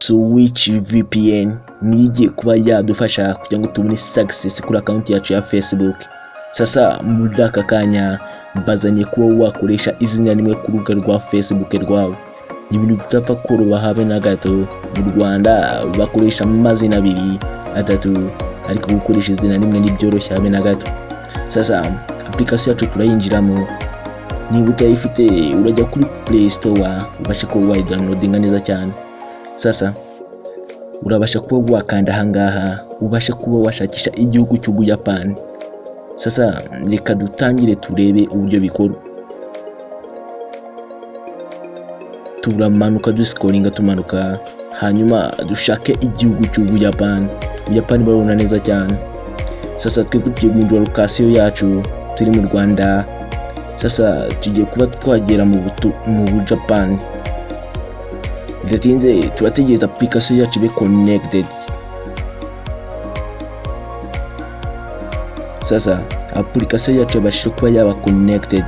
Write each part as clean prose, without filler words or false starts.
Switch VPN nijye kuba yadufasha kugira ngo tubone success kuri account yacu ya Facebook. Sasa muri aka kanya bazanye kuba wakoresha izina rimwe ku rubuga rwa Facebook rwawe. Ibintu bitapfa koroba habe na gato. Mu Rwanda bakoresha amazina abiri atatu, ariko gukoresha izina rimwe nibyoroshye habe na gato. Sasa application yacu turayinjiramo. Niba utayifite urajya kuri Play Store ubashe kuba wayidownloadinga neza cyane. Sasa urabasha kuba wakanda hangaha ubashe kuba washakisha igihugu cy'Ubuyapani. Sasa reka dutangire turebe uburyo bikora. Turamanuka duscrollinga tumanuka, hanyuma dushake igihugu cy'Ubuyapani. Ubuyapani barabona neza cyane. Sasa twebwe tugiye guhindura location yacu, turi mu Rwanda. Sasa tugiye kuba twagera mu Buyapani. Bidatinze turategereza application yacu ibe connected. Sasa application yacu yabashije kuba yaba connected.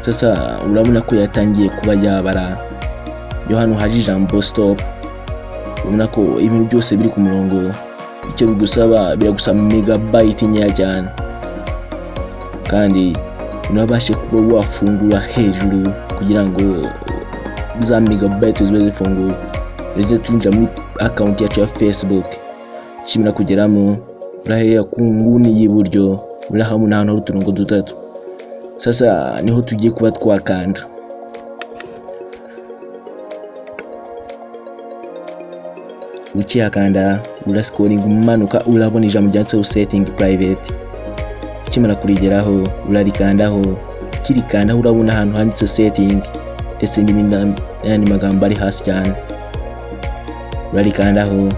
Sasa urabona ko yatangiye kuba yabara. Yo hano haje ijambo stop. Urabona ko ibintu byose biri ku murongo. Icyo bigusaba biragusaba megabyte nkeya cyane. Kandi unabashe kuba wafungura hejuru kugira ngo za megabyte zibe zifunguye. Reze twinjira muri account yacu ya Facebook. Kimira kugeramo urahera ku nguni y'iburyo, urahabona hano uturongo dutatu. Sasa niho tugiye kuba twakanda. Ukihakanda urascrolling umanuka, urabona ijambo ryanditseho setting private. Kimara kurigeraho urarikandaho. Ukirikandaho urabona ahantu handitse setting ndetse n'ibindi magambo ari hasi cyane. Urarikandaho.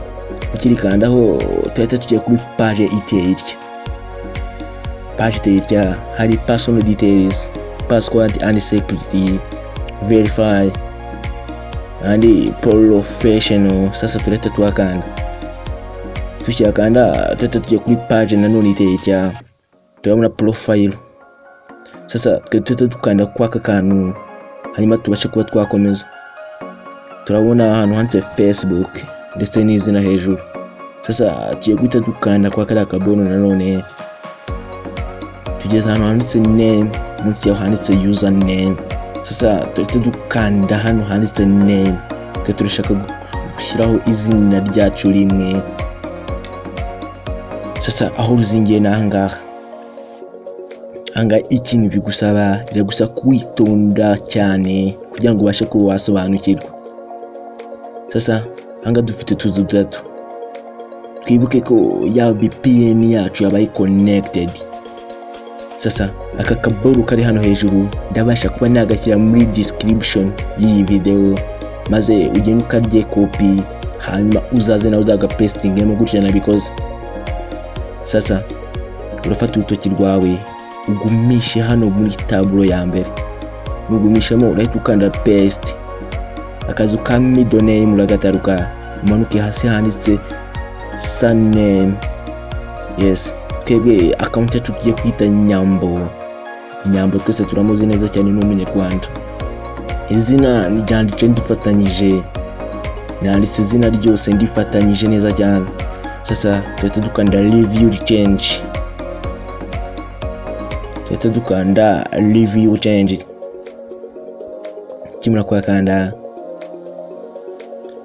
Ukirikandaho tuhita tugiye kuri page iteye itya. Page iteye itya hari personal details, password and security, verify and professional. Sasa turete twakanda. Tukiyakanda tuhita tugiye kuri page nanone iteye itya. Turabona profile. Sasa tuhita dukanda kwa kantu hanyuma tubashe kuba twakomeza. Turabona ahantu handitse Facebook ndetse n'izina hejuru. Sasa tugiye guhita dukanda kwa kariya kabono nanone. Tugeze ahantu handitse name, munsi yaho handitse username. Sasa tuhita dukanda hano handitse name. Turashaka gushyiraho izina ryacu rimwe. Sasa aho ruzingiye nahangaha. Anga ikintu bigusaba biragusaba kwitonda cyane kugira ngo ubashe kuba wasobanukirwa. Sasa anga dufite tuzu dutatu. Twibuke ko ya VPN yacu yabaye connected. Sasa aka kaboro kari hano hejuru ndabasha kuba nagashyira muri description y'iyi video, maze ugende ukarye copy hanyuma uzaze nawe uzagapastingemo gutya nabikoze. Sasa urafata urutoki rwawe ugumishe hano muri tablo ya mbere. Mugumishamo urahita ukanda paste. Akazu ka middle name uragataruka, umanuke hasi handitse surname. Yes, twebwe account yacu tugiye kwita Nyambo. Nyambo twese turamuzi neza cyane n'umunyarwanda. Izina nijyanditse ndifatanyije. Nanditse izina ryose ndifatanyije neza cyane. Sasa tuhita dukanda review change. Tuhita dukanda review change. Kimara kwakanda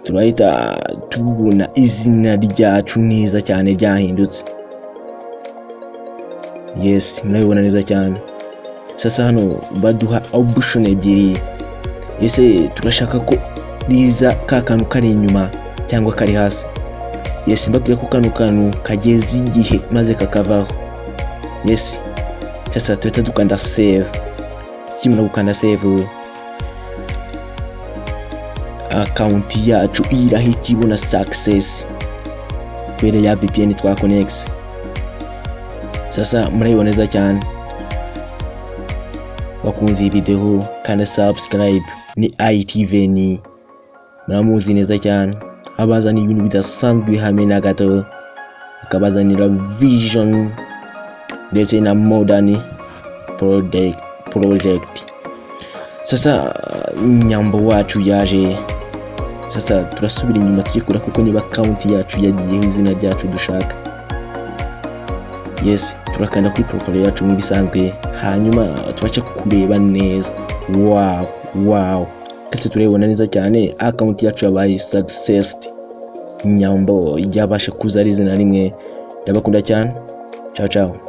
turahita tubona izina ryacu neza cyane ryahindutse. Yes, murabibona neza cyane. Sasa hano baduha option ebyiri. Ese turashaka ko riza ka kantu kari inyuma cyangwa kari hasi. Yes, mbabwira ko kantu kageze igihe maze kakavaho. Yes. Sasa tuhita dukanda save. Kimara gukanda save, account yacu irahita ibona success mbere ya VPN twa connect. Sasa murayibona neza cyane. Wakunze iyi video kandi subscribe. Ni ITVN, muramuzi neza cyane. Abazana ibintu bidasanzwe hamwe na gato, akabazanira vision ndetse na modern project. Sasa Nyambo wacu yaje Sasa turasubira inyuma tujye kura kuko niba account yacu yagiyeho izina ryacu dushaka. Yes, turakanda kuri profile yacu nk'ibisanzwe hanyuma tubace kureba neza. Wow. Kase turebona neza cyane account yacu yabaye success. Nyambo yabasha kuza ari izina rimwe. Ndabakunda cyane. Ciao.